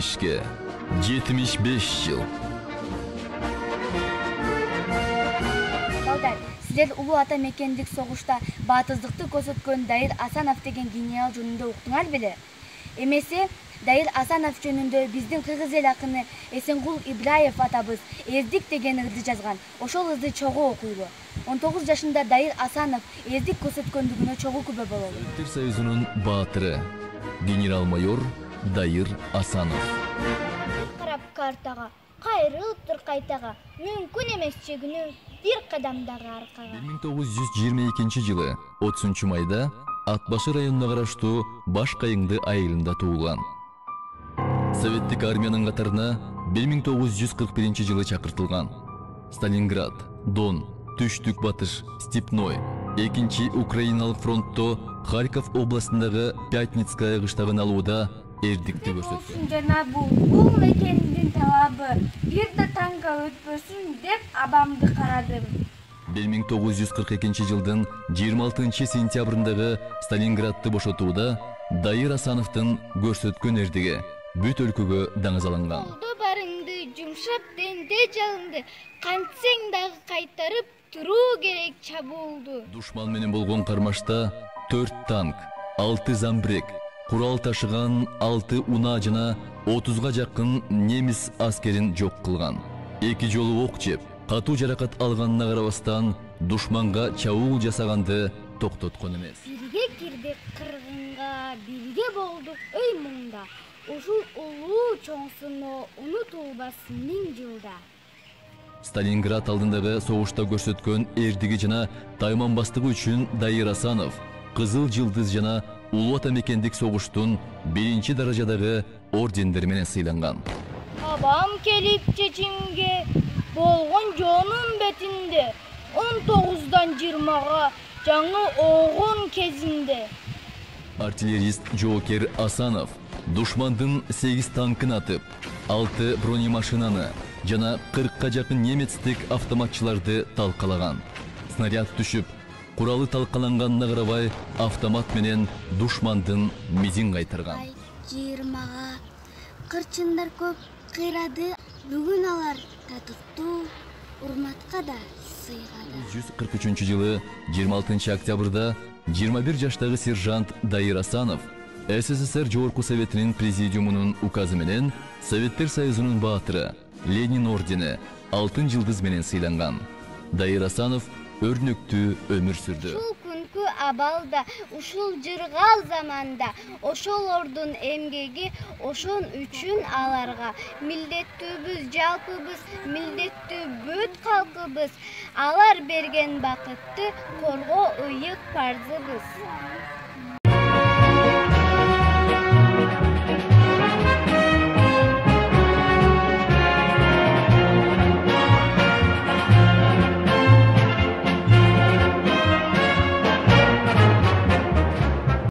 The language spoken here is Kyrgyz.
жеңишке 75 жыл. Балдар, сіздер улуу ата мекендик согушта баатыздыкты көрсөткөн Дайыр Асанов деген генерал жөнүндө уктуңар беле? Эмесе Дайыр Асанов жөнүндө биздин кыргыз эл акыны Эсенгул Ибраев атабыз эздик деген ырды жазган. Ошол ырды чогуу окуйлу. 19 жашында Дайыр Асанов эздик көрсөткөндүгүнө чогуу күбө бололу. Советтер Союзунун баатыры генерал-майор Дайыр Асанов. Карап картага, кайрылыптыр кайтага, мүмкүн эмес чегинүү бир кадамдагы аркага. 1922 жылы 30 майда Атбашы районуна караштуу Баш Кайыңды айылында туулган. Советтик армиянын катарына 1941 жылы чакыртылган. Сталинград, Дон, Түштүк Батыш, Степной, 2-чи Украиналык фронтто Харьков областындагы Пятницкая кыштагын алууда эрдикти көрсөткөн. Жана бул мекендин талабы бир да таңга өтпөсүн деп абамды карадым. 1942 жылдын 26 сентябрындагы Сталинградты бошотууда Дайыр Асановдун көрсөткөн эрдиги бүт өлкөгө даңазаланган. Колдо барыңды жумшап денде жалынды, кантсең дагы кайтарып туруу керек чабуулду. Душман менен болгон кармашта 4 танк, 6 замбрек, курал ташыган 6 унаа жана 30га жакын немис аскерин жок кылган. 2 жолу ок жеп, катуу жаракат алганына карабастан душманга чабуул жасаганды токтоткон эмес. Бирге кирдик кыргынга, бирге болдук өй муңда. Ушул улуу чоңсуну унутулбас 1000 жылда. Сталинград алдындагы согушта көрсөткөн эрдиги жана тайманбастыгы үчүн Дайыр Асанов Кызыл Жылдыз жана улуу ата мекендик согуштун 1-чи даражадагы ордендери менен сыйланган. Абам келип чечимге болгон жонун бетинде, 19-дан 20-га жаңы огон кезинде. Артиллерист жоокер Асанов душмандын 8 танкын атып, 6 бронемашинаны жана 40-ка жакын немецтик автоматчыларды талкалаган. Снаряд түшүп, куралы талкаланганына карабай, автомат менен душмандын мизин кайтарган. 20-га кырчындар көп кыйрады. Бүгүн алар татыктуу урматка да сыйгады. 1943 жылы 26 октябрда 21 жаштагы сержант Дайыр Асанов СССР Жогорку Советинин президиумунун указы менен Советтер Союзунун баатыры Ленин ордени Алтын Жылдыз менен сыйланган. Дайыр Асанов өрнөктүү өмүр сүрдү. Ушул күнкү абалда, ушул жыргал заманда, ошолордун эмгеги ошон үчүн аларга милдеттүүбүз, жалпыбыз, милдеттүү бүт калкыбыз. Алар берген бакытты коргоо ыйык парзыбыз.